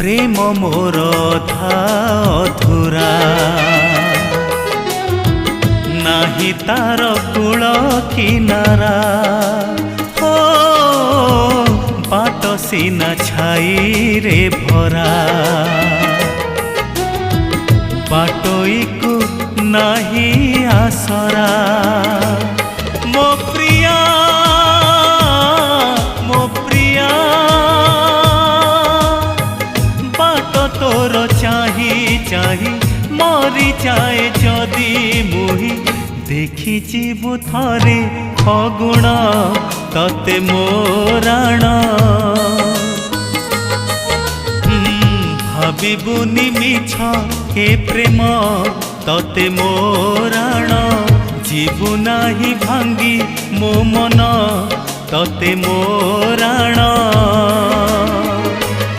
प्रेम मोर था अधूरा नाही तार कूल किनारा हो बाट सीना छाई रे भरा बाटोई को नाही आसरा मो प्रिया बाट तोर चाही चाही मरी जाए जदि मुही देखी जीवु थरे फगुण तते मोराण भाविबुनि मिछ हे प्रेम तते मोराण जीवु नाही भांगी मो मन तते मोराण।